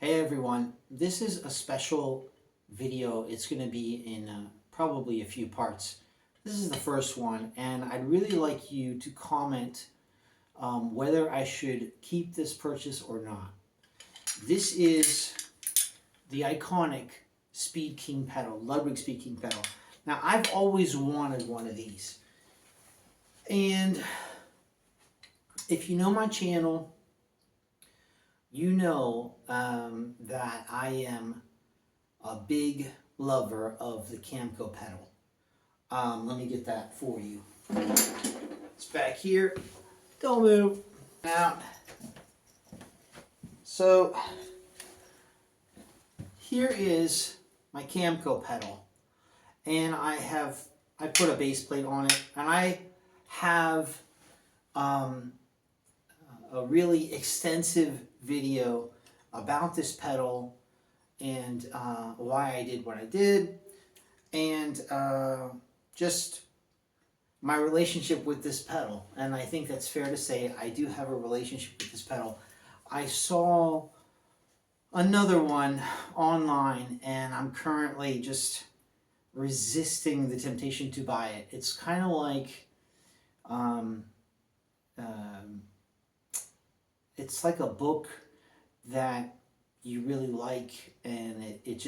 Hey everyone, this is a special video. It's going to be in probably a few parts. This is the first one, and I'd really like you to comment whether I should keep this purchase or not. This is the iconic Speed King pedal, Ludwig Speed King pedal. Now, I've always wanted one of these. And if you know my channel, you know that I am a big lover of the Camco pedal. Let me get that for you. It's back here. Don't move. Out. So here is my Camco pedal, and I put a base plate on it, and I have a really extensive video about this pedal and why I did what I did, and just my relationship with this pedal. And I think that's fair to say I do have a relationship with this pedal. I saw another one online, and I'm currently just resisting the temptation to buy it. It's kind of like it's like a book that you really like, and it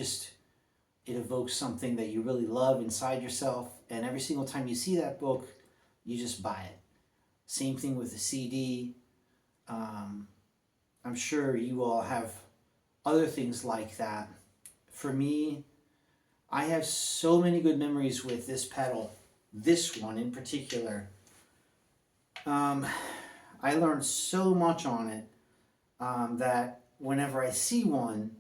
evokes something that you really love inside yourself, and every single time you see that book, you just buy it. Same thing with the CD. I'm sure you all have other things like that. For me, I have so many good memories with this pedal, this one in particular. I learned so much on it that whenever I see one,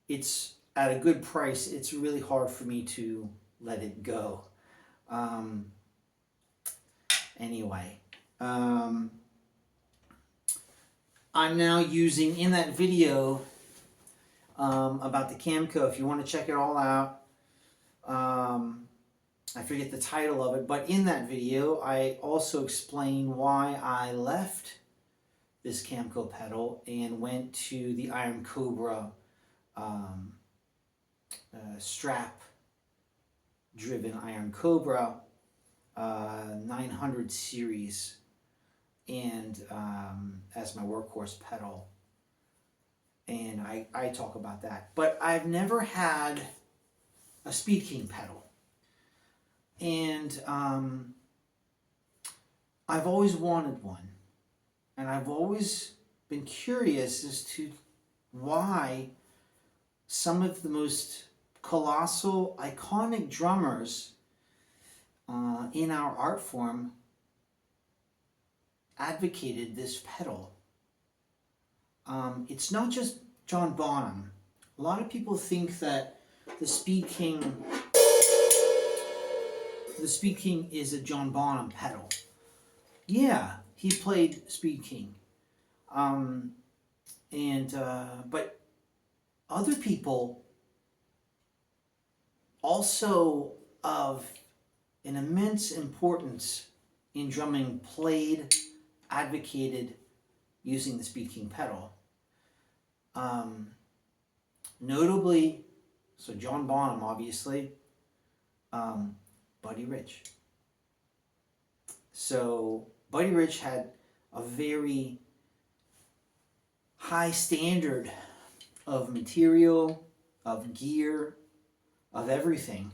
it's at a good price, it's really hard for me to let it go. Anyway, I'm now using, in that video about the Camco, if you want to check it all out, I forget the title of it, but in that video I also explain why I left this Camco pedal and went to the Iron Cobra strap driven Iron Cobra 900 series, and as my workhorse pedal, and I talk about that. But I've never had a Speed King pedal, and I've always wanted one, and I've always been curious as to why some of the most colossal, iconic drummers in our art form advocated this pedal. It's not just John Bonham. A lot of people think that the Speed King is a John Bonham pedal. Yeah, he played Speed King. But other people also of an immense importance in drumming advocated using the Speed King pedal. Notably, so John Bonham, obviously, Buddy Rich. So Buddy Rich had a very high standard of material, of gear, of everything,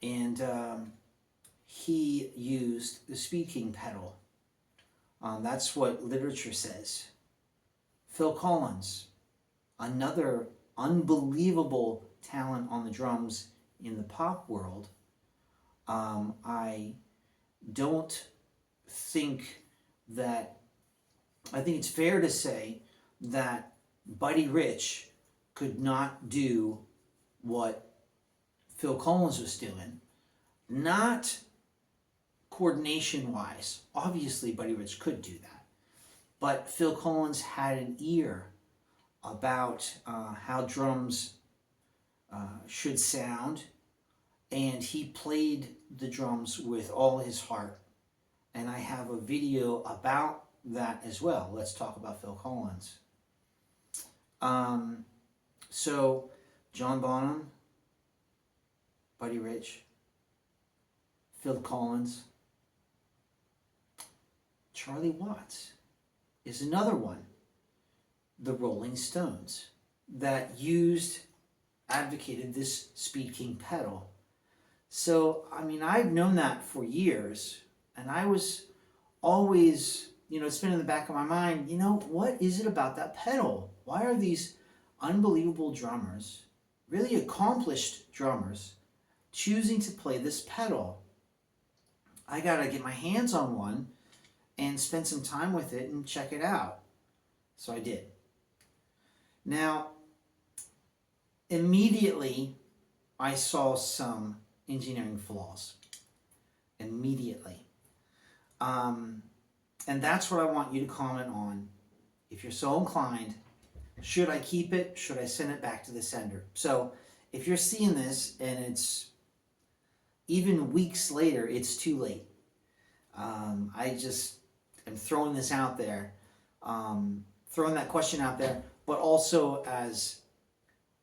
and he used the Speed King pedal. That's what literature says. Phil Collins, another unbelievable talent on the drums in the pop world. I think it's fair to say that Buddy Rich could not do what Phil Collins was doing. Not coordination-wise. Obviously, Buddy Rich could do that. But Phil Collins had an ear about how drums should sound, and he played the drums with all his heart. And I have a video about that as well. Let's talk about Phil Collins. So, John Bonham, Buddy Rich, Phil Collins, Charlie Watts is another one. The Rolling Stones that advocated this Speed King pedal. So, I mean, I've known that for years, and I was always, it's been in the back of my mind, what is it about that pedal? Why are these unbelievable drummers, really accomplished drummers, choosing to play this pedal? I gotta get my hands on one and spend some time with it and check it out. So I did. Now, immediately, I saw some engineering flaws. Immediately. And that's what I want you to comment on. If you're so inclined, should I keep it? Should I send it back to the sender? So, if you're seeing this and it's even weeks later, it's too late. I just am throwing this out there, throwing that question out there, but also as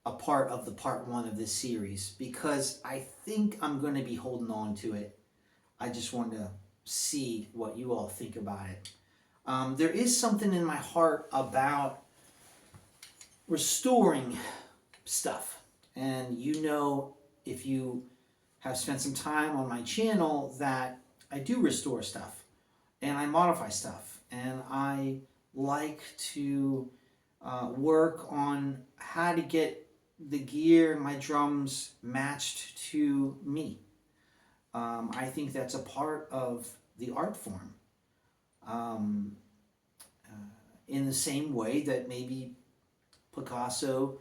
a part of the part 1 of this series, because I think I'm going to be holding on to it. I just want to see what you all think about it. There is something in my heart about restoring stuff. And if you have spent some time on my channel, that I do restore stuff and I modify stuff. And I like to work on how to get the gear and my drums matched to me. I think that's a part of the art form. In the same way that maybe Picasso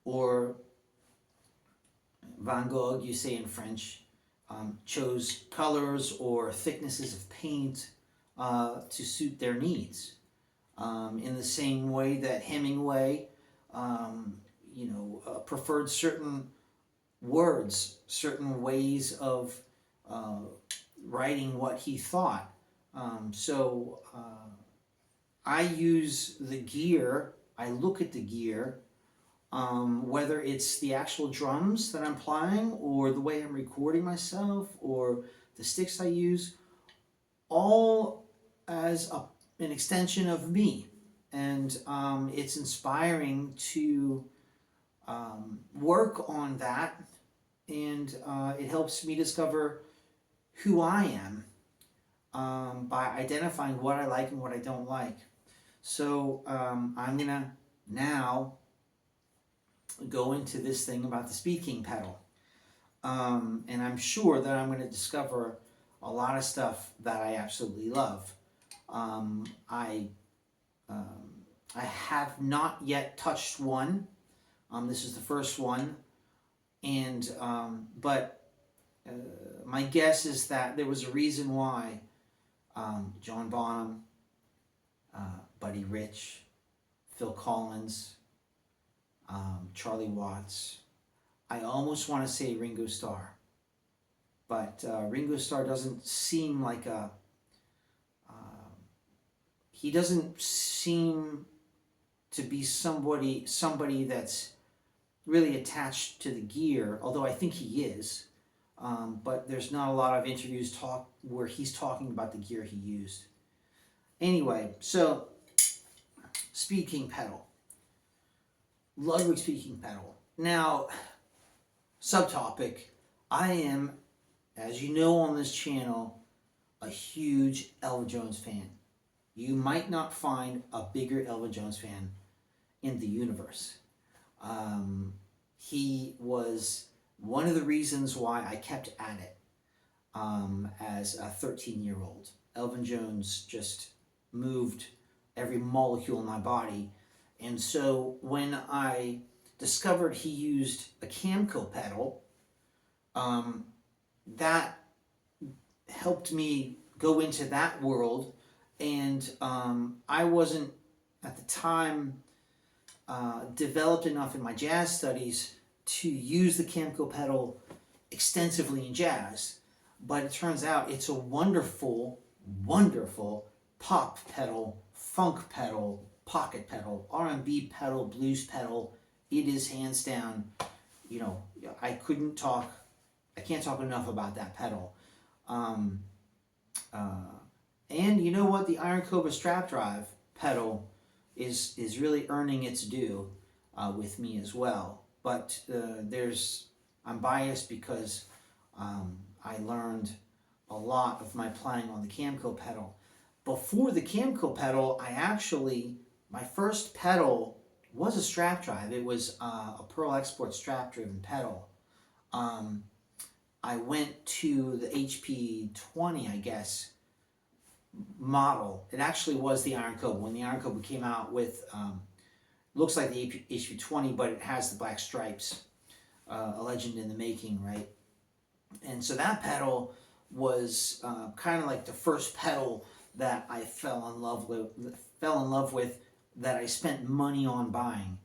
or Van Gogh, you say in French, chose colors or thicknesses of paint to suit their needs. In the same way that Hemingway, preferred certain words, certain ways of writing what he thought. So I use the gear, I look at the gear, whether it's the actual drums that I'm playing or the way I'm recording myself or the sticks I use, all as an extension of me. And it's inspiring to work on that, and it helps me discover who I am by identifying what I like and what I don't like. So I'm going to now go into this thing about the Speed King pedal. And I'm sure that I'm going to discover a lot of stuff that I absolutely love. I have not yet touched one. This is the first one. And but my guess is that there was a reason why John Bonham, Buddy Rich, Phil Collins, Charlie Watts, I almost want to say Ringo Starr, but Ringo Starr doesn't seem like he doesn't seem to be somebody that's really attached to the gear, although I think he is. But there's not a lot of interviews where he's talking about the gear he used. Anyway, so Speed King pedal. Ludwig Speed King pedal. Now, subtopic, I am, as you know on this channel, a huge Elvin Jones fan. You might not find a bigger Elvin Jones fan in the universe. He was one of the reasons why I kept at it as a 13-year-old. Elvin Jones just moved every molecule in my body. And so when I discovered he used a Camco pedal, that helped me go into that world. And I wasn't, at the time, developed enough in my jazz studies to use the Camco pedal extensively in jazz. But it turns out it's a wonderful, wonderful pop pedal, funk pedal, pocket pedal, R&B pedal, blues pedal, it is hands down, you know, I can't talk enough about that pedal. Um, and you know what? The Iron Cobra strap drive pedal is really earning its due with me as well. But I'm biased because I learned a lot of my playing on the Camco pedal. Before the Camco pedal, my first pedal was a strap drive. It was a Pearl Export strap driven pedal. Um, I went to the HP 20, I guess, model. It actually was the Iron Cobra. When the Iron Cobra came out with, looks like the HP 20, but it has the black stripes. A legend in the making, right? And so that pedal was kind of like the first pedal that I fell in love with, that I spent money on buying.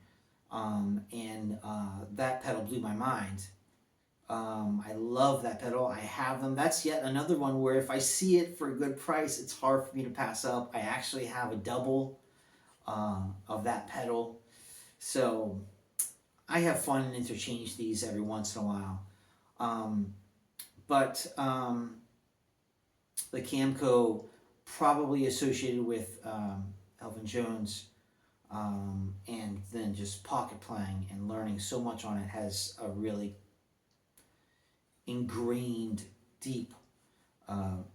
And that pedal blew my mind. I love that pedal. I have them. That's yet another one where if I see it for a good price, it's hard for me to pass up. I actually have a double of that pedal. So I have fun and interchange these every once in a while. But the Camco, probably associated with Elvin Jones, and then just pocket playing and learning so much on it, has a really ingrained, deep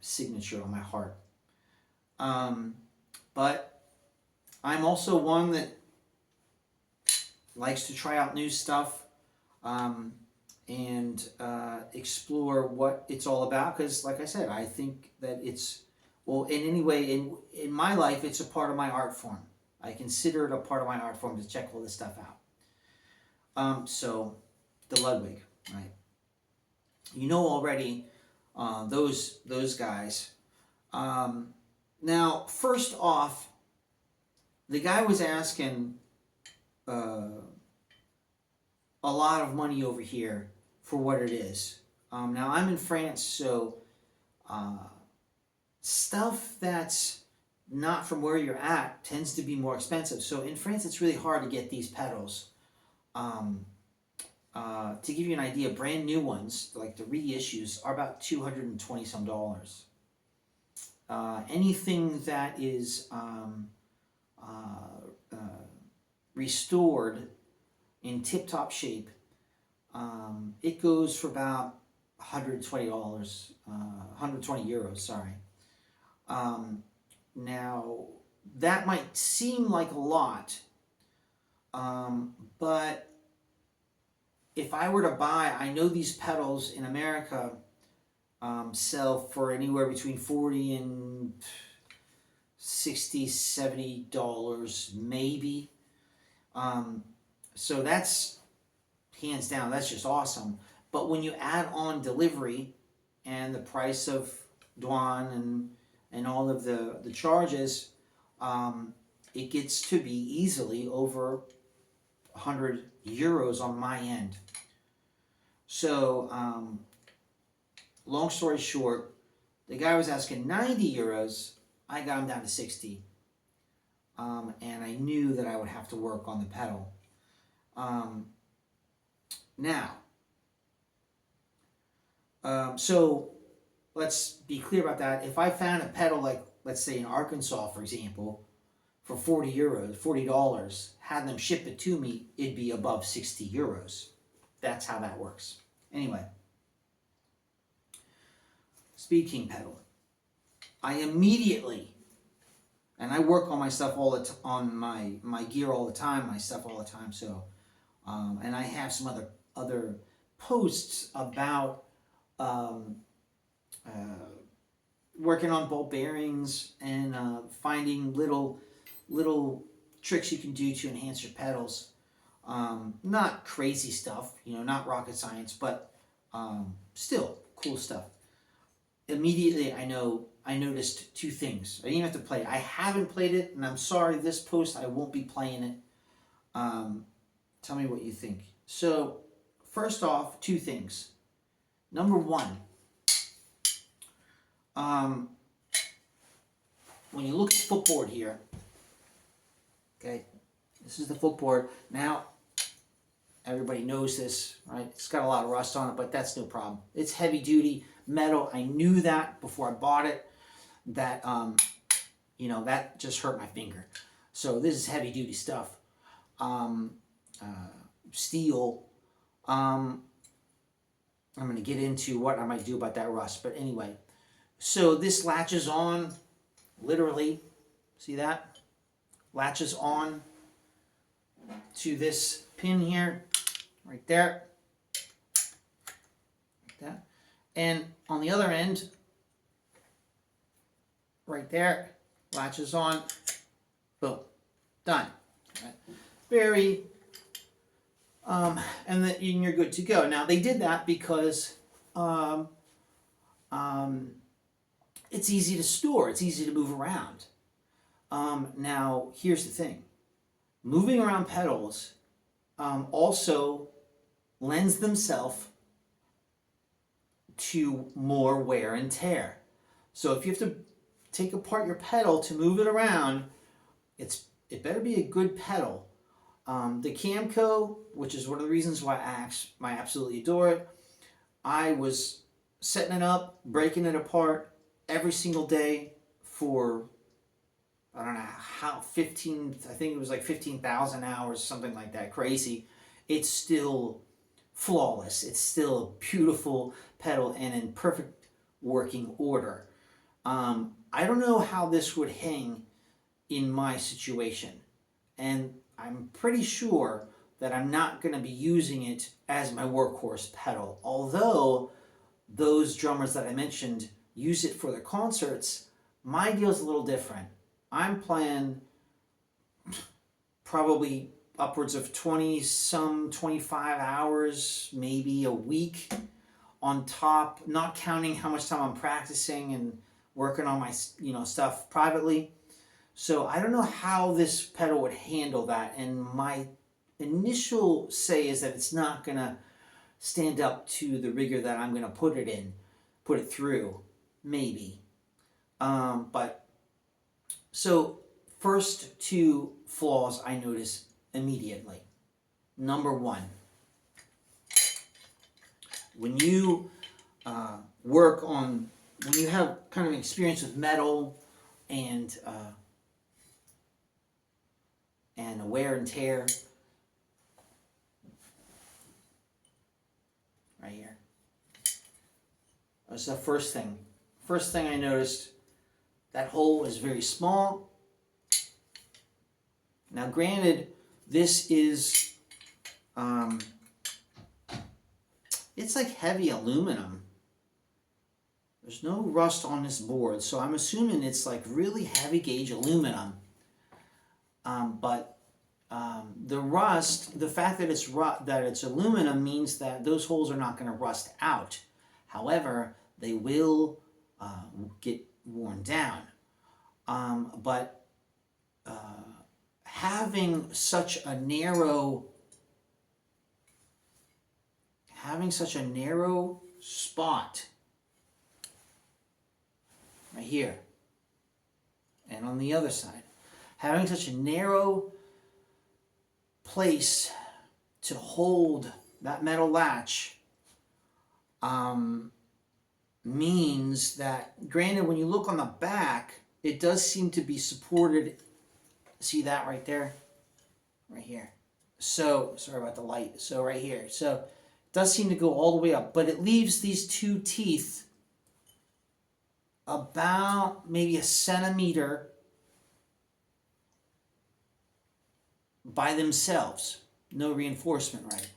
signature on my heart. But I'm also one that likes to try out new stuff and explore what it's all about, because like I said, I think that it's, well, in any way, in my life, it's a part of my art form. I consider it a part of my art form to check all this stuff out. So the Ludwig, right? You know already those guys. Now, first off, the guy was asking a lot of money over here for what it is. Now, I'm in France, so stuff that's not from where you're at tends to be more expensive. So in France, it's really hard to get these pedals. To give you an idea, brand new ones, like the reissues, are about $220 some. Anything that is restored in tip-top shape, it goes for about $120, 120 euros, sorry. Now, that might seem like a lot, but if I were to buy, I know these pedals in America sell for anywhere between $40 and $60, $70 maybe. So that's hands down, that's just awesome. But when you add on delivery and the price of douane and all of the charges, it gets to be easily over 100 euros on my end. So, long story short, the guy was asking 90 euros. I got him down to 60. And I knew that I would have to work on the pedal. So let's be clear about that. If I found a pedal, like, let's say in Arkansas, for example, for 40 euros, $40, had them ship it to me, it'd be above 60 euros. That's how that works. Anyway, Speed King pedal. I immediately, and I work on my stuff on my gear all the time, my stuff all the time. So, and I have some other posts about working on ball bearings and finding little tricks you can do to enhance your pedals. Not crazy stuff, not rocket science, but still cool stuff. Immediately, I noticed two things. I didn't have to play it. I haven't played it, and I'm sorry, this post I won't be playing it. Tell me what you think. So, first off, two things. Number one, when you look at the footboard here, okay, this is the footboard. Now, Everybody knows this, right? It's got a lot of rust on it, but that's no problem. It's heavy duty metal. I knew that before I bought it, that, you know, that just hurt my finger. So this is heavy duty stuff. Steel. I'm going to get into what I might do about that rust. But anyway, so this latches on, literally, see that? Latches on to this pin here, right there. Like that. And on the other end, right there, latches on, boom, done. Right. Very, and then you're good to go. Now they did that because it's easy to store, it's easy to move around. Now here's the thing, moving around pedals also lends themselves to more wear and tear. So if you have to take apart your pedal to move it around, it better be a good pedal. The Camco, which is one of the reasons why I absolutely adore it, I was setting it up, breaking it apart every single day for, I don't know how, I think it was like 15,000 hours, something like that, crazy. It's still flawless. It's still a beautiful pedal and in perfect working order. I don't know how this would hang in my situation, and I'm pretty sure that I'm not going to be using it as my workhorse pedal. Although those drummers that I mentioned use it for their concerts, my deal's a little different. I'm playing probably upwards of 25 hours, maybe a week on top, not counting how much time I'm practicing and working on my, you know, stuff privately. So I don't know how this pedal would handle that, and my initial say is that it's not gonna stand up to the rigor that I'm gonna put it through, maybe. But so first two flaws I notice immediately. Number one, when you when you have kind of experience with metal and wear and tear, right here. That's the first thing. First thing I noticed, that hole is very small. Now granted, this is, it's like heavy aluminum. There's no rust on this board, so I'm assuming it's like really heavy gauge aluminum. But the rust, the fact that it's aluminum means that those holes are not going to rust out. However, they will get worn down. But having such a narrow spot right here and on the other side, having such a narrow place to hold that metal latch means that, granted, when you look on the back, it does seem to be supported. See that right there? Right here. So, sorry about the light. So right here. So it does seem to go all the way up, but it leaves these two teeth about maybe a centimeter by themselves. No reinforcement, right?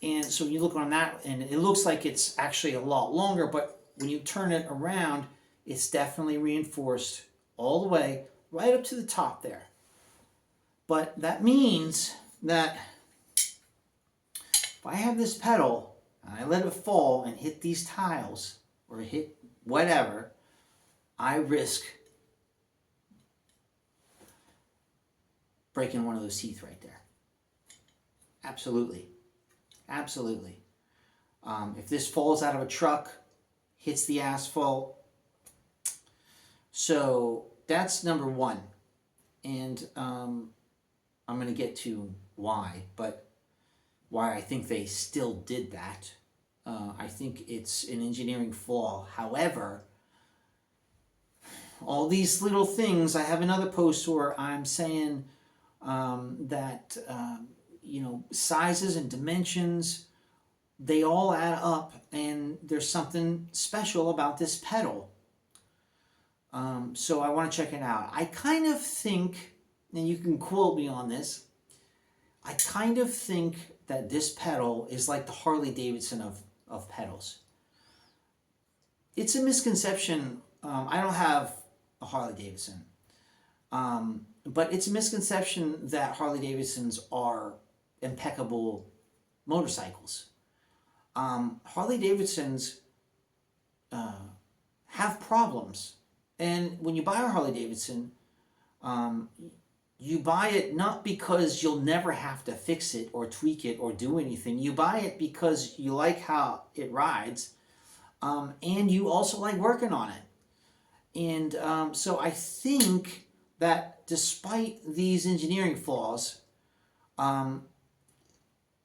And so when you look on that, and it looks like it's actually a lot longer, but when you turn it around, it's definitely reinforced all the way right up to the top there. But that means that if I have this pedal and I let it fall and hit these tiles or hit whatever, I risk breaking one of those teeth right there. Absolutely. Absolutely. If this falls out of a truck, hits the asphalt. So that's number one. And I'm going to get to why. But why I think they still did that. I think it's an engineering flaw. However, all these little things, I have another post where I'm saying that, sizes and dimensions, they all add up, and there's something special about this pedal. So I want to check it out. I kind of think, and you can quote me on this, I kind of think that this pedal is like the Harley Davidson of pedals. It's a misconception. I don't have a Harley Davidson, but it's a misconception that Harley Davidsons are impeccable motorcycles. Harley Davidsons have problems. And when you buy a Harley Davidson, you buy it not because you'll never have to fix it or tweak it or do anything. You buy it because you like how it rides, and you also like working on it. And so I think that despite these engineering flaws,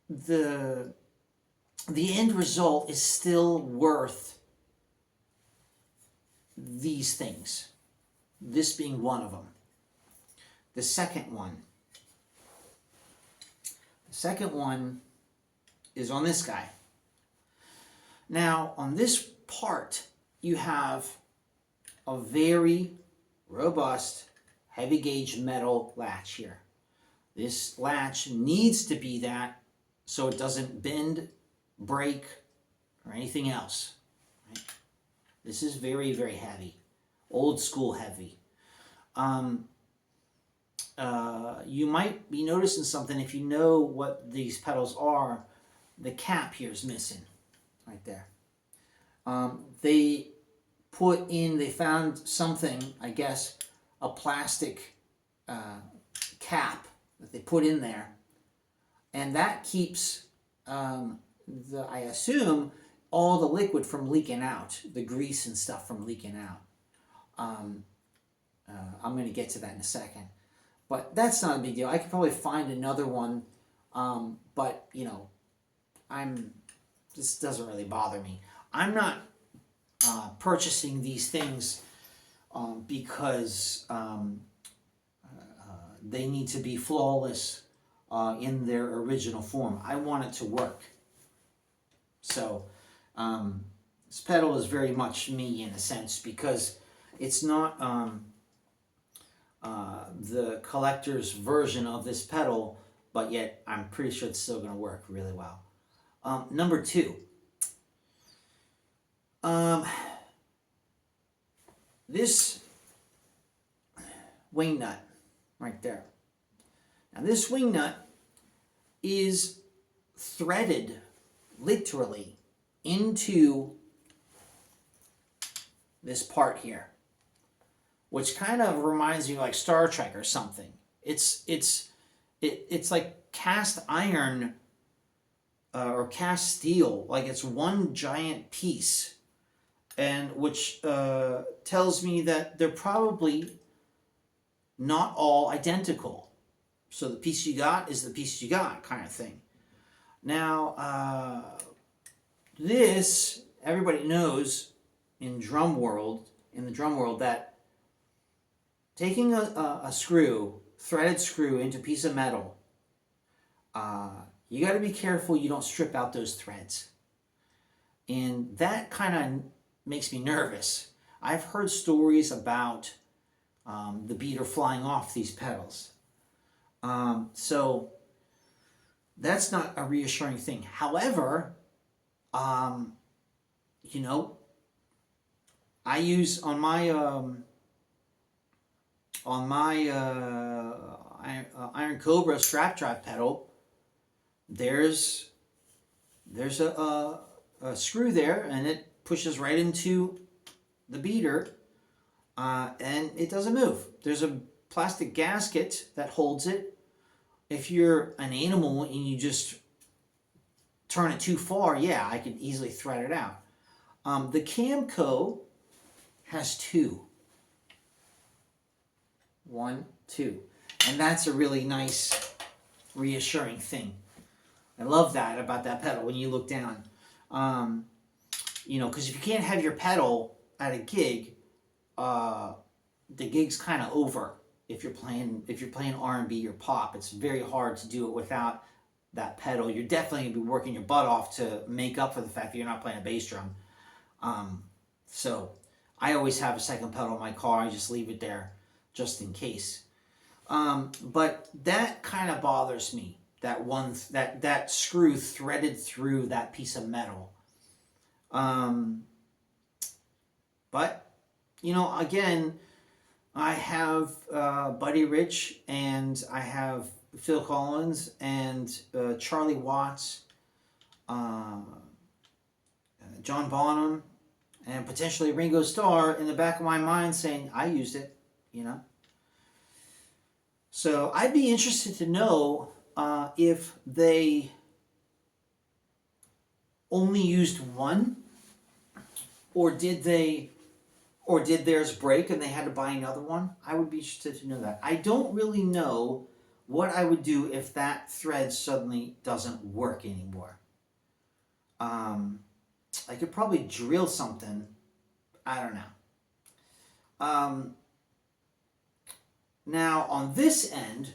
the end result is still worth these things. This being one of them. The second one is on this guy. Now, on this part, you have a very robust, heavy gauge metal latch here. This latch needs to be that so it doesn't bend, break, or anything else. Right? This is very, very heavy. Old school heavy. You might be noticing something if you know what these pedals are. The cap here is missing, right there. They found something, I guess, a plastic cap that they put in there, and that keeps I assume all the liquid from leaking out, the grease and stuff from leaking out. I'm going to get to that in a second. But that's not a big deal. I could probably find another one, but this doesn't really bother me. I'm not purchasing these things because they need to be flawless in their original form. I want it to work. So this pedal is very much me in a sense, because it's not the collector's version of this pedal, but yet I'm pretty sure it's still going to work really well. Number two, this wing nut right there. Now this wing nut is threaded literally into this part here, which kind of reminds me of like Star Trek or something. It's like cast iron or cast steel, like it's one giant piece, and which tells me that they're probably not all identical. So the piece you got is the piece you got, kind of thing. Now, this, everybody knows in the drum world, that taking a screw, threaded screw, into a piece of metal, you got to be careful you don't strip out those threads. And that kind of makes me nervous. I've heard stories about the beater flying off these pedals. So that's not a reassuring thing. However, I use on my Iron Cobra strap drive pedal, there's a screw there, and it pushes right into the beater, and it doesn't move. There's a plastic gasket that holds it. If you're an animal and you just turn it too far, yeah, I could easily thread it out. The Camco has two. 1, 2. And that's a really nice, reassuring thing. I love that about that pedal when you look down. You know, because if you can't have your pedal at a gig, the gig's kind of over. If you're playing R&B or pop, it's very hard to do it without that pedal. You're definitely gonna be working your butt off to make up for the fact that you're not playing a bass drum. So I always have a second pedal in my car. I just leave it there just in case. But that kind of bothers me. That screw threaded through that piece of metal. But you know, again, I have Buddy Rich, and I have Phil Collins, and Charlie Watts, John Bonham, and potentially Ringo Starr in the back of my mind saying, I used it, you know. So I'd be interested to know if they only used one, or did theirs break and they had to buy another one? I would be interested to know that. I don't really know what I would do if that thread suddenly doesn't work anymore. I could probably drill something. I don't know. Now on this end,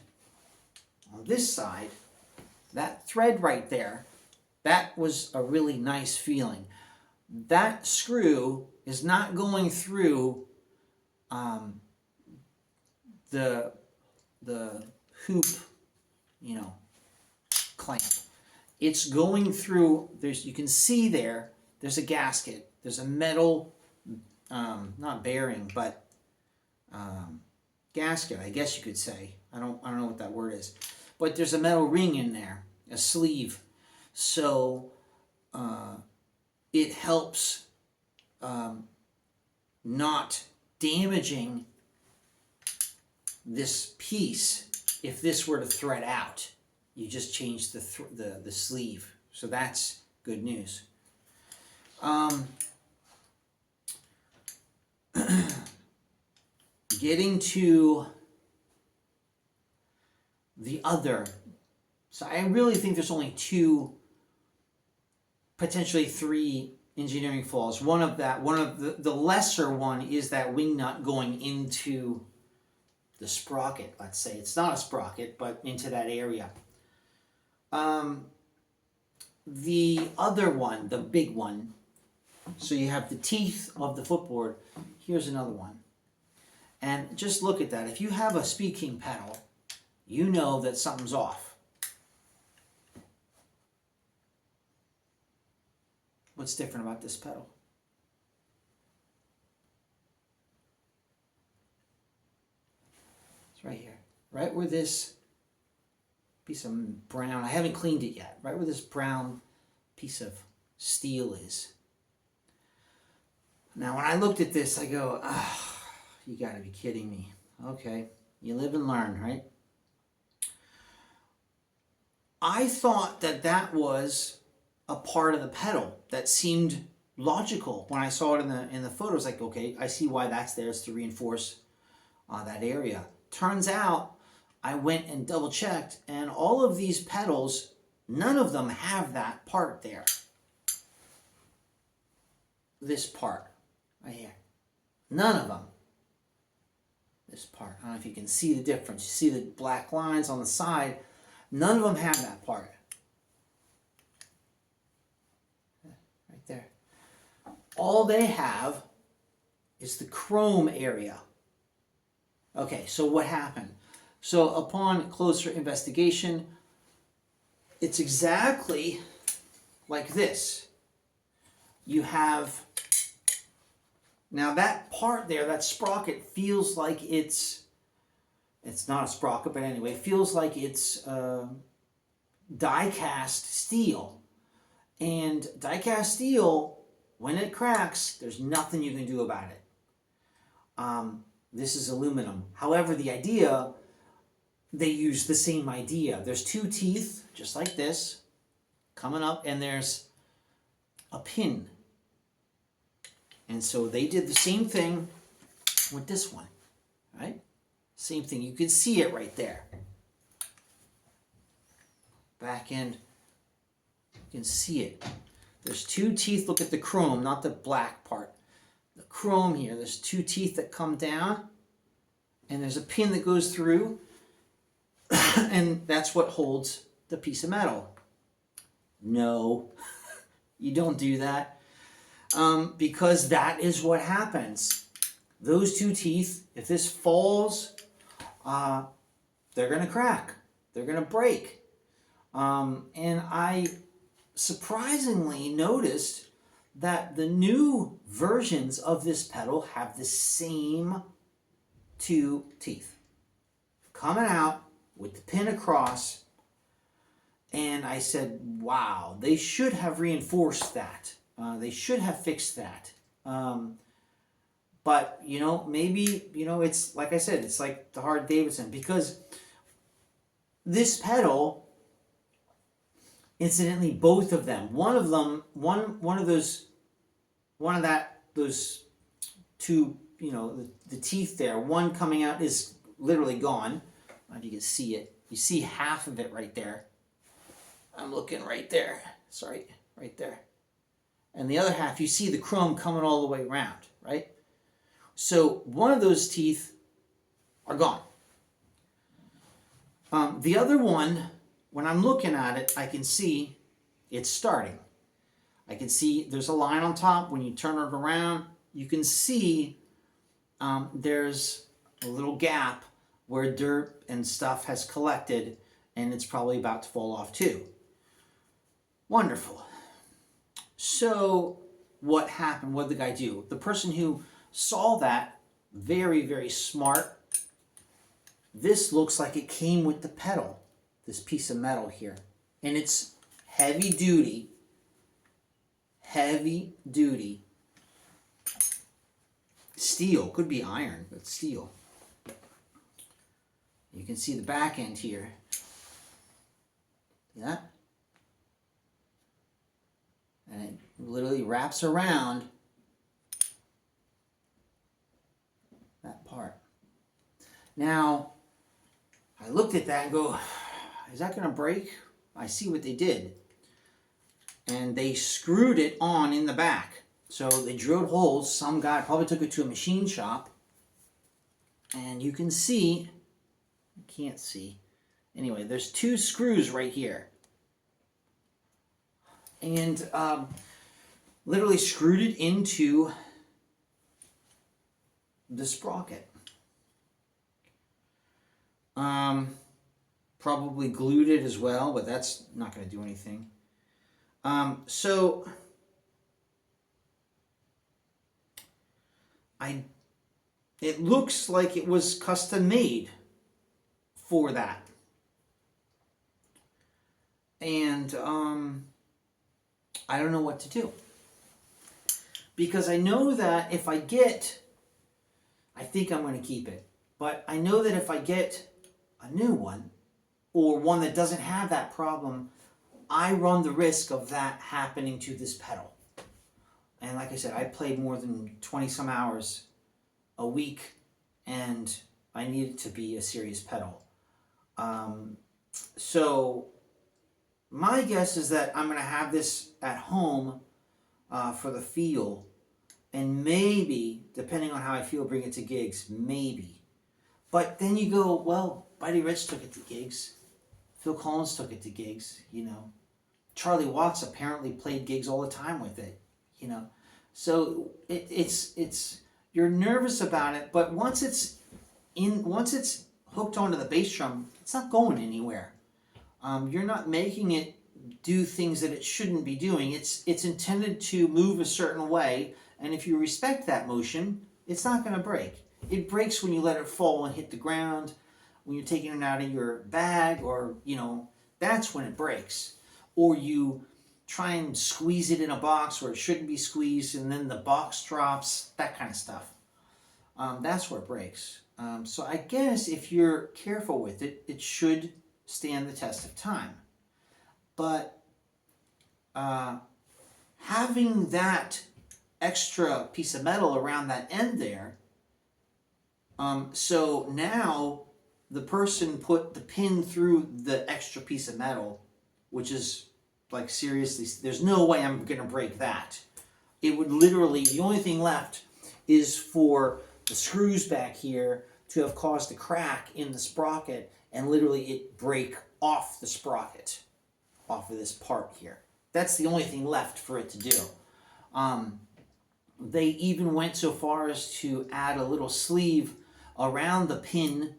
on this side, that thread right there, that was a really nice feeling. That screw is not going through the hoop, you know, clamp. It's going through, you can see there's a gasket. There's a metal, not bearing, but gasket, I guess you could say. I don't know what that word is. But there's a metal ring in there, a sleeve. So it helps not damaging this piece if this were to thread out. You just change the sleeve. So that's good news. Getting to the other. So I really think there's only two, potentially three engineering flaws. One of the lesser one is that wing nut going into the sprocket, let's say. It's not a sprocket, but into that area. The other one, the big one, so you have the teeth of the footboard. Here's another one. And just look at that. If you have a Speed King pedal, you know that something's off. What's different about this pedal? It's right here. Right where this piece of brown, I haven't cleaned it yet, right where this brown piece of steel is. Now when I looked at this, I go, you gotta be kidding me. Okay, you live and learn, right? I thought that was a part of the pedal that seemed logical when I saw it in the photos. Like, okay, I see why that's there, is to reinforce that area. Turns out I went and double checked, and all of these pedals, none of them have that part there. This part right here, none of them. This part, I don't know if you can see the difference. You see the black lines on the side. None of them have that part. Right there. All they have is the chrome area. Okay, so what happened? So upon closer investigation, it's exactly like this. You have, now that part there, that sprocket, feels like it's not a sprocket, but anyway, it feels like it's die-cast steel. And die-cast steel, when it cracks, there's nothing you can do about it. This is aluminum. However, the idea, they use the same idea. There's two teeth, just like this, coming up, and there's a pin. And so they did the same thing with this one, right? Same thing. You can see it right there. Back end You can see it. There's two teeth. Look at the chrome, not the black part. The chrome here. There's two teeth that come down, and there's a pin that goes through, and that's what holds the piece of metal. No, you don't do that, because that is what happens. Those two teeth, if this falls, they're going to crack. They're going to break. And I surprisingly noticed that the new versions of this pedal have the same two teeth coming out with the pin across. And I said, wow, they should have reinforced that. They should have fixed that. But, maybe, it's like I said, it's like the Harley-Davidson, because this pedal, incidentally, both of them, those two, the teeth there, one coming out is literally gone. I don't know if you can see it. You see half of it right there. I'm looking right there. Sorry, right there. And the other half, you see the chrome coming all the way around, right? So one of those teeth are gone. The other one, when I'm looking at it, I can see it's starting. I can see there's a line on top. When you turn it around, you can see there's a little gap where dirt and stuff has collected, and it's probably about to fall off too. Wonderful. So what happened? What did the guy do? The person who saw that, very, very smart. This looks like it came with the pedal, this piece of metal here. And it's heavy duty steel. Could be iron, but steel. You can see the back end here. See that? And it literally wraps around that part. Now, I looked at that and go, is that going to break? I see what they did. And they screwed it on in the back. So they drilled holes. Some guy probably took it to a machine shop. And you can see, you can't see. Anyway, there's two screws right here. And literally screwed it into the sprocket. Probably glued it as well, but that's not going to do anything. So it looks like it was custom made for that. And I don't know what to do. Because I know that if I think I'm going to keep it. But I know that if I get a new one, or one that doesn't have that problem, I run the risk of that happening to this pedal. And like I said, I played more than 20 some hours a week, and I need it to be a serious pedal. So my guess is that I'm going to have this at home for the feel, and maybe, depending on how I feel, bring it to gigs, maybe. But then you go, well, Buddy Rich took it to gigs. Phil Collins took it to gigs, Charlie Watts apparently played gigs all the time with it, So it's you're nervous about it, but once it's hooked onto the bass drum, it's not going anywhere. You're not making it do things that it shouldn't be doing. It's intended to move a certain way, and if you respect that motion, it's not going to break. It breaks when you let it fall and hit the ground, when you're taking it out of your bag, or, that's when it breaks. Or you try and squeeze it in a box where it shouldn't be squeezed, and then the box drops, that kind of stuff. That's where it breaks. So I guess if you're careful with it, it should stand the test of time. But having that extra piece of metal around that end there, so now the person put the pin through the extra piece of metal, which is Like seriously, there's no way I'm gonna break that. It would literally, the only thing left is for the screws back here to have caused a crack in the sprocket and literally it break off the sprocket, off of this part here. That's the only thing left for it to do. They even went so far as to add a little sleeve around the pin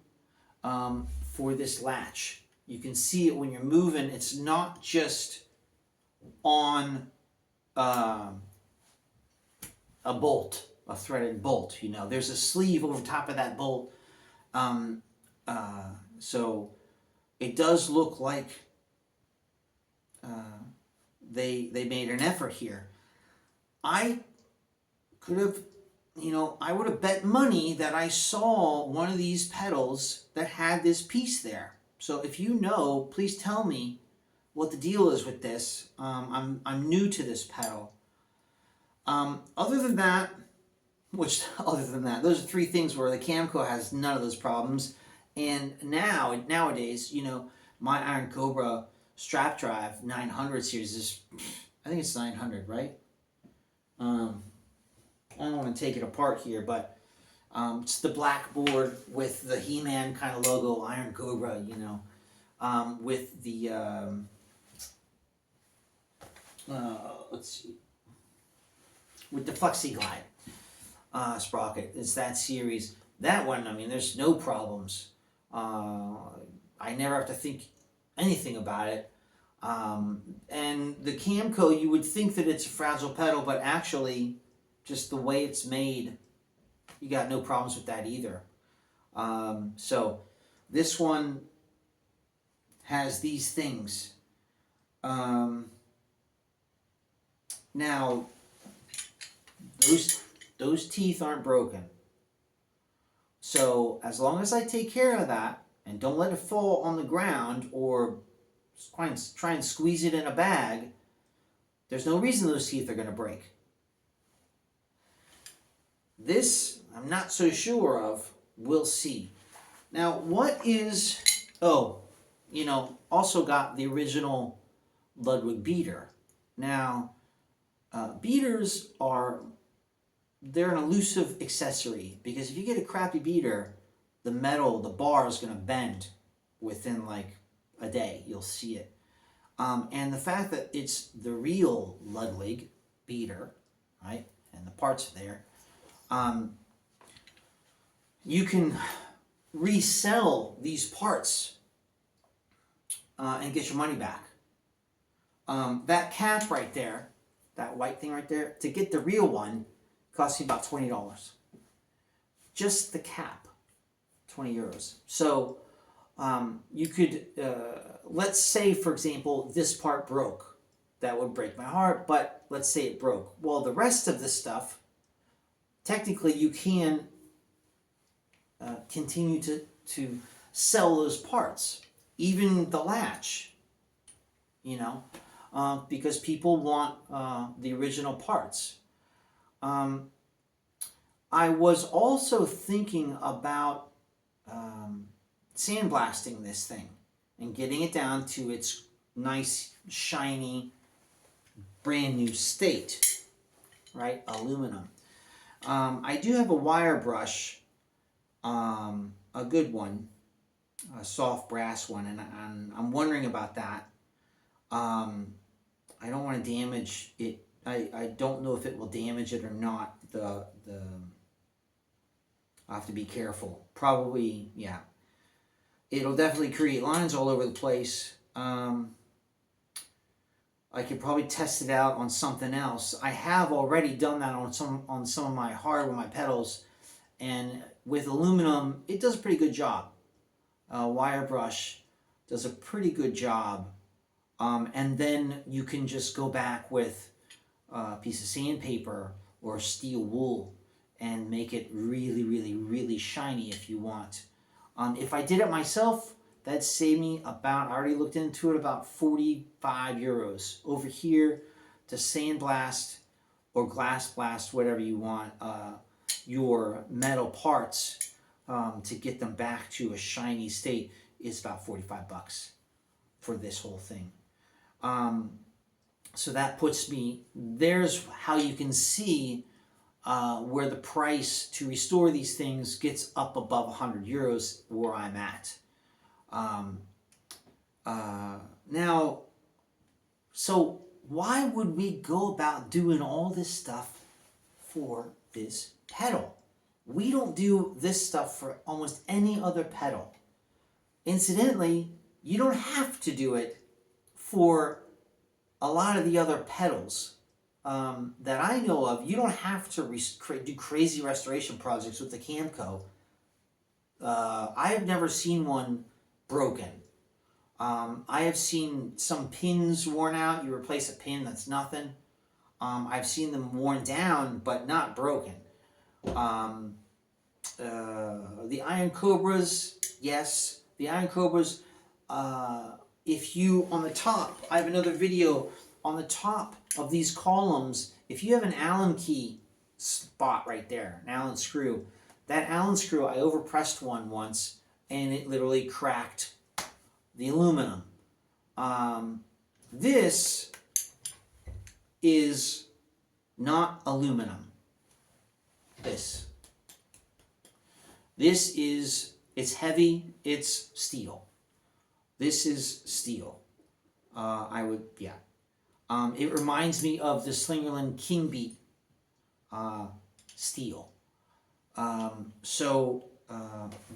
for this latch. You can see it when you're moving. It's not just on a bolt, a threaded bolt. You know, there's a sleeve over top of that bolt. So it does look like they made an effort here. I could have, you know, I would have bet money that I saw one of these pedals that had this piece there. So if you know, please tell me what the deal is with this. I'm new to this pedal. Other than that, those are three things where the Camco has none of those problems. And nowadays, you know, my Iron Cobra strap drive 900 series is, I think it's 900, right? I don't want to take it apart here, but it's the black board with the He-Man kind of logo, Iron Cobra, you know, with the, let's see, with the FlexiGlide sprocket. It's that series. That one, I mean, there's no problems. I never have to think anything about it. And the Camco, you would think that it's a fragile pedal, but actually, just the way it's made, you got no problems with that either. So this one has these things. Now, those teeth aren't broken. So as long as I take care of that and don't let it fall on the ground or try and squeeze it in a bag, there's no reason those teeth are going to break. This, I'm not so sure of. We'll see. Now, what is... Oh, you know, also got the original Ludwig beater. Now, beaters are... They're an elusive accessory because if you get a crappy beater, the metal, the bar is going to bend within like a day. You'll see it. And the fact that it's the real Ludwig beater, right, and the parts are there, you can resell these parts and get your money back. That cap right there, that white thing right there, to get the real one, costs you about $20. Just the cap, 20 euros. So you could, let's say, for example, this part broke. That would break my heart, but let's say it broke. Well, the rest of the stuff, technically you can continue to sell those parts. Even the latch, you know, because people want the original parts. I was also thinking about sandblasting this thing and getting it down to its nice, shiny, brand new state, right? Aluminum. I do have a wire brush, a good one, a soft brass one, and I'm wondering about that. I don't want to damage it. I don't know if it will damage it or not. I'll have to be careful. Probably, yeah. It'll definitely create lines all over the place. I could probably test it out on something else. I have already done that on some of my hardware, my pedals, and with aluminum, it does a pretty good job. Wire brush does a pretty good job, and then you can just go back with a piece of sandpaper or steel wool and make it really, really, really shiny if you want. If I did it myself, that'd save me about, I already looked into it, about 45 euros. Over here, to sandblast or glass blast, whatever you want, your metal parts to get them back to a shiny state is about 45 bucks for this whole thing. So that puts me, there's how you can see where the price to restore these things gets up above 100 euros where I'm at. Um, Now, so why would we go about doing all this stuff for this pedal? We don't do this stuff for almost any other pedal. Incidentally, you don't have to do it for a lot of the other pedals that I know of. You don't have to do crazy restoration projects with the Camco. I have never seen one broken. I have seen some pins worn out. You replace a pin, that's nothing. I've seen them worn down, but not broken. The Iron Cobras, yes. The Iron Cobras, if you, on the top, I have another video, on the top of these columns, if you have an Allen key spot right there, an Allen screw, that Allen screw, I overpressed one once, and it literally cracked the aluminum. This is not aluminum. This is, it's heavy, it's steel. This is steel. Yeah. It reminds me of the Slingerland King Beat steel.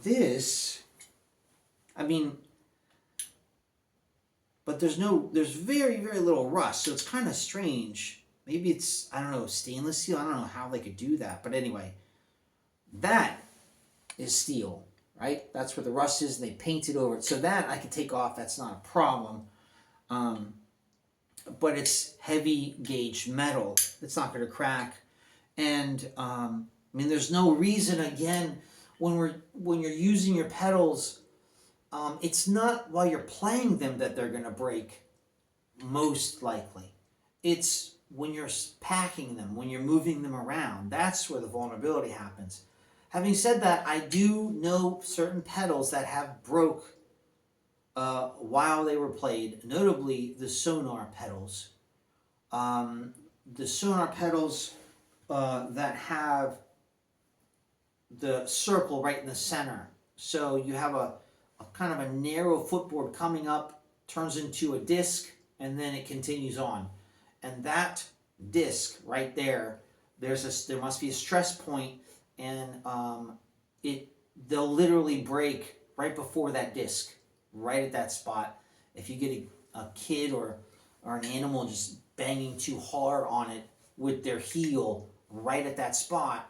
This, I mean, but there's very, very little rust, so it's kind of strange. Maybe it's, I don't know, stainless steel. I don't know how they could do that. But anyway, that is steel, right? That's where the rust is, and they painted over it. So that I can take off. That's not a problem. But it's heavy gauge metal. It's not going to crack. And I mean, there's no reason, again, when you're using your pedals, it's not while you're playing them that they're going to break, most likely. It's when you're packing them, when you're moving them around. That's where the vulnerability happens. Having said that, I do know certain pedals that have broke while they were played, notably the Sonar pedals. The Sonar pedals that have the circle right in the center. So you have a kind of a narrow footboard coming up, turns into a disc, and then it continues on. And that disc right there, there must be a stress point, and they'll literally break right before that disc, right at that spot. If you get a kid or an animal just banging too hard on it with their heel right at that spot.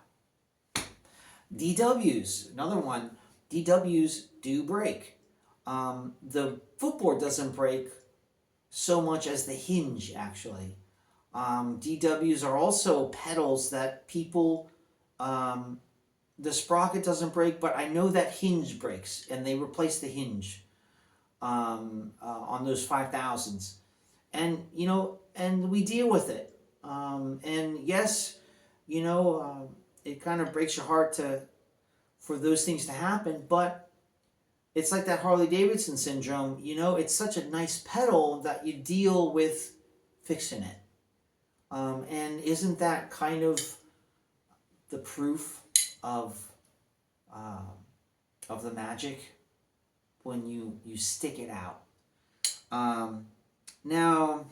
DWs, another one. DWs do break. The footboard doesn't break so much as the hinge, actually. DWs are also pedals that people, the sprocket doesn't break, but I know that hinge breaks, and they replace the hinge on those 5000s. And, you know, and we deal with it. And yes, you know, it kind of breaks your heart for those things to happen, but it's like that Harley Davidson syndrome. You know, it's such a nice pedal that you deal with fixing it. And isn't that kind of the proof of the magic when you stick it out? Now,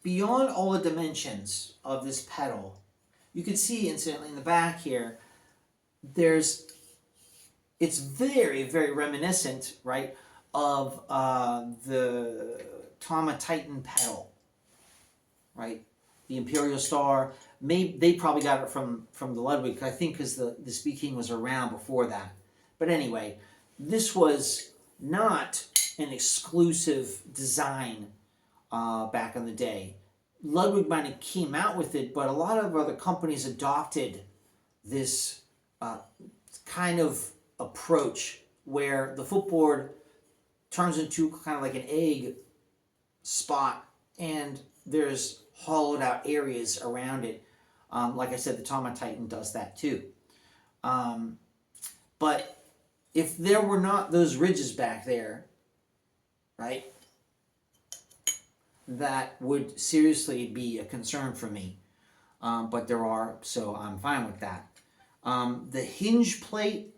beyond all the dimensions of this pedal, you can see, incidentally, in the back here, it's very, very reminiscent, right, of the Tama Titan pedal, right? The Imperial Star. They probably got it from the Ludwig, I think, because the Speed King was around before that. But anyway, this was not an exclusive design back in the day. Ludwig might have came out with it, but a lot of other companies adopted this kind of approach where the footboard turns into kind of like an egg spot, and there's hollowed out areas around it. Like I said, the Tama Titan does that too. But if there were not those ridges back there, right, that would seriously be a concern for me. But there are, so I'm fine with that. The hinge plate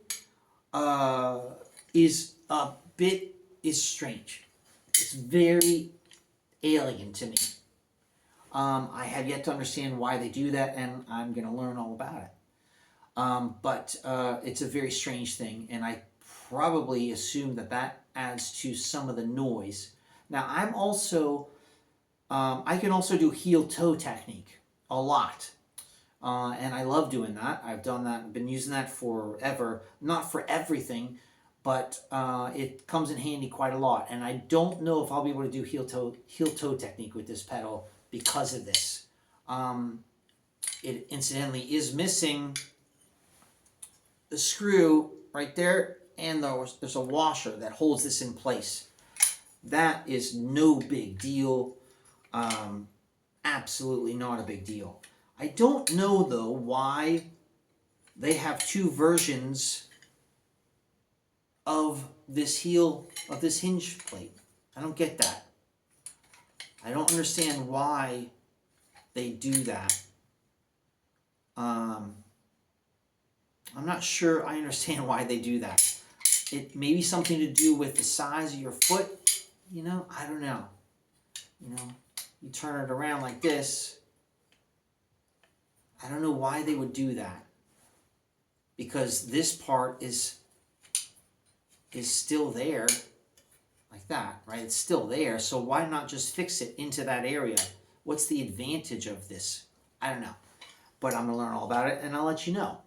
is a bit is strange. It's very alien to me. I have yet to understand why they do that, and I'm going to learn all about it. But it's a very strange thing, and I probably assume that that adds to some of the noise. Now, I'm also, I can also do heel-toe technique a lot. And I love doing that. I've done that, I've been using that forever. Not for everything, but it comes in handy quite a lot. And I don't know if I'll be able to do heel-toe technique with this pedal because of this. It incidentally is missing the screw right there, and there's a washer that holds this in place. That is no big deal. Absolutely not a big deal. I don't know though why they have two versions of this hinge plate. I don't get that. I don't understand why they do that. I'm not sure I understand why they do that. It may be something to do with the size of your foot. You know, I don't know. You know, you turn it around like this. I don't know why they would do that. Because this part is still there, like that, right? It's still there, so why not just fix it into that area? What's the advantage of this? I don't know. But I'm going to learn all about it, and I'll let you know.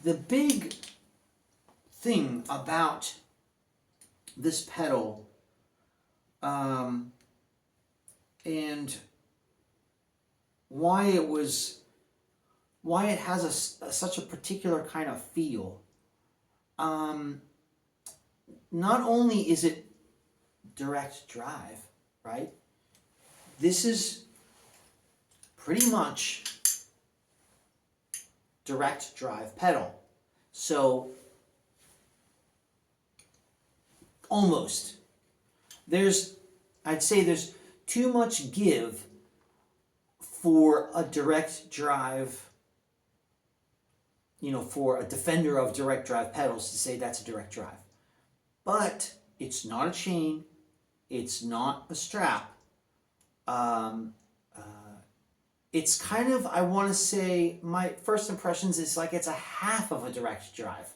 The big thing about this pedal, and why it has such a particular kind of feel. Not only is it direct drive, right? This is pretty much direct drive pedal. So almost. I'd say there's too much give for a direct drive, for a defender of direct drive pedals to say that's a direct drive. But it's not a chain, it's not a strap. It's kind of, I want to say, my first impressions is like it's a half of a direct drive.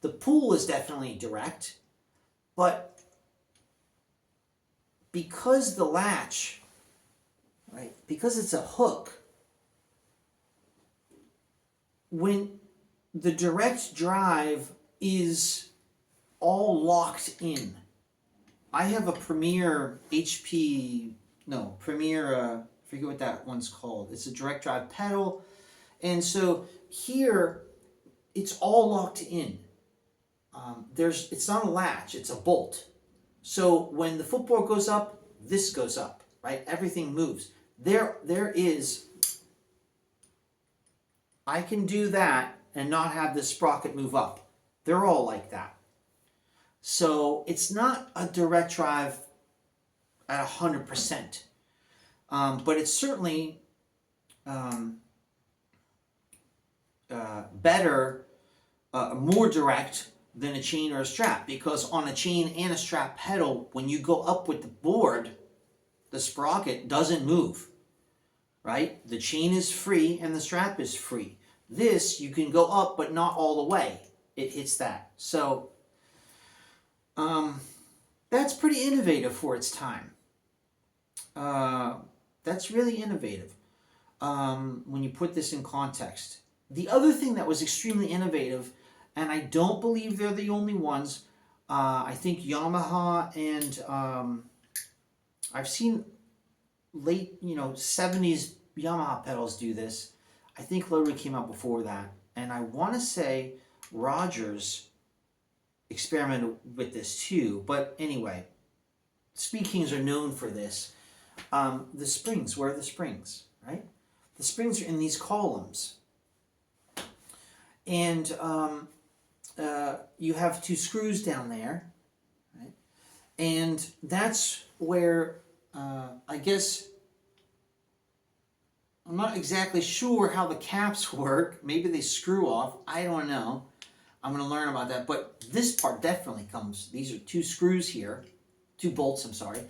The pull is definitely direct, but because the latch, right, because it's a hook, when the direct drive is all locked in. I have a Premier I forget what that one's called. It's a direct drive pedal. And so here, it's all locked in. It's not a latch, it's a bolt. So when the footboard goes up, this goes up, right? Everything moves. There is, I can do that and not have the sprocket move up. They're all like that. So it's not a direct drive at 100%. But it's certainly better, more direct than a chain or a strap, because on a chain and a strap pedal, when you go up with the board, the sprocket doesn't move, right? The chain is free and the strap is free. This, you can go up, but not all the way. It hits that. So that's pretty innovative for its time. That's really innovative when you put this in context. The other thing that was extremely innovative, and I don't believe they're the only ones, I think Yamaha and I've seen late 70s Yamaha pedals do this. I think Ludwig came out before that, and I want to say Rogers experimented with this too. But anyway, Speed Kings are known for this. The springs, where are the springs, right? The springs are in these columns. And you have two screws down there, right? And that's where I guess I'm not exactly sure how the caps work. Maybe they screw off. I don't know. I'm going to learn about that. But this part definitely comes. These are two screws here. Two bolts, I'm sorry.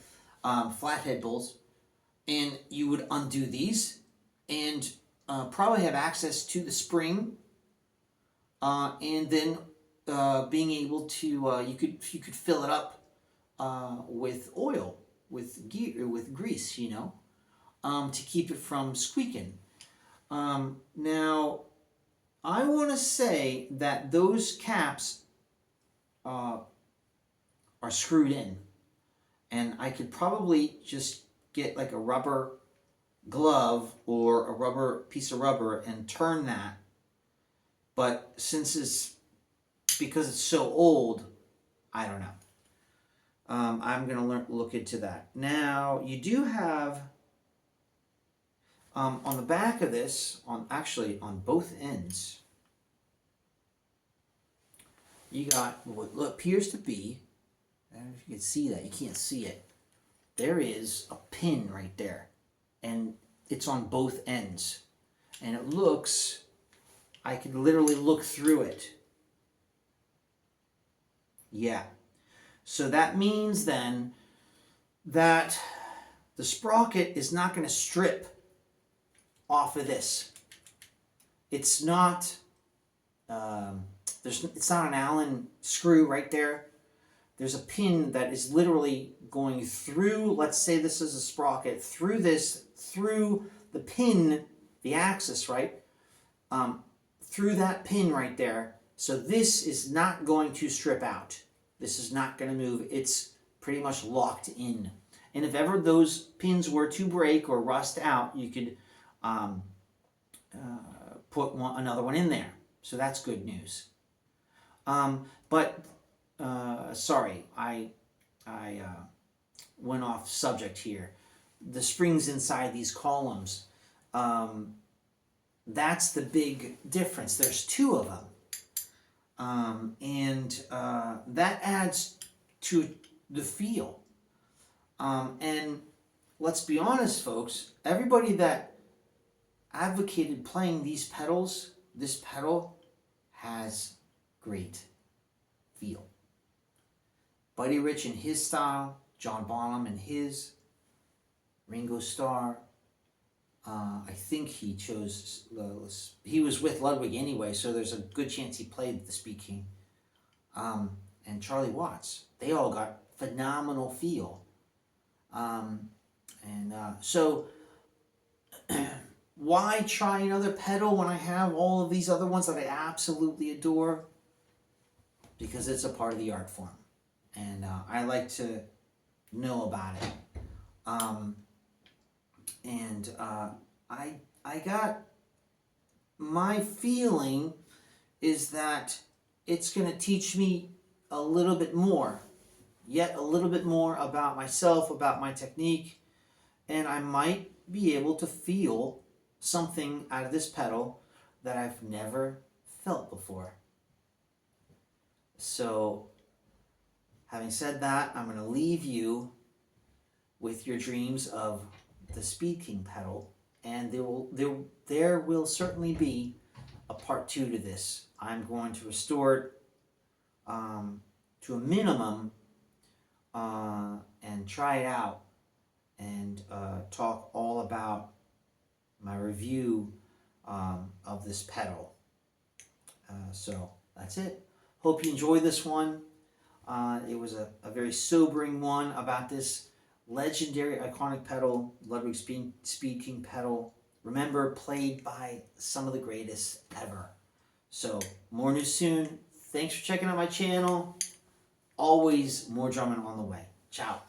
Flathead bolts. And you would undo these and probably have access to the spring. And then being able to, you could fill it up with oil, with grease, you know. To keep it from squeaking. Now, I want to say that those caps are screwed in. And I could probably just get like a rubber glove or a piece of rubber and turn that. But because it's so old, I don't know. I'm going to look into that. Now, you do have... on the back of this, actually on both ends, you got what appears to be, I don't know if you can see that, you can't see it. There is a pin right there, and it's on both ends. And it looks, I could literally look through it. Yeah. So that means then that the sprocket is not going to strip off of this. It's not it's not an Allen screw right there. There's a pin that is literally going through, let's say this is a sprocket, through the pin, the axis, right? Through that pin right there. So this is not going to strip out. This is not going to move. It's pretty much locked in. And if ever those pins were to break or rust out, you could put another one in there. So that's good news. Sorry, I went off subject here. The springs inside these columns, that's the big difference. There's two of them. That adds to the feel. And let's be honest, folks, everybody that advocated playing these pedals, this pedal has great feel. Buddy Rich in his style, John Bonham in his, Ringo Starr, I think he chose, he was with Ludwig anyway, so there's a good chance he played the Speed King. And Charlie Watts, they all got phenomenal feel. So why try another pedal when I have all of these other ones that I absolutely adore? Because it's a part of the art form. And I like to know about it. I got, my feeling is that it's going to teach me a little bit more, yet a little bit more about myself, about my technique, and I might be able to feel something out of this pedal that I've never felt before. So, having said that, I'm going to leave you with your dreams of the Speed King pedal, and there will certainly be a part 2 to this. I'm going to restore it to a minimum and try it out and talk all about my review of this pedal. So that's it. Hope you enjoyed this one. It was a very sobering one about this legendary, iconic pedal, Ludwig Speed King pedal. Remember, played by some of the greatest ever. So, more news soon. Thanks for checking out my channel. Always more drumming on the way. Ciao.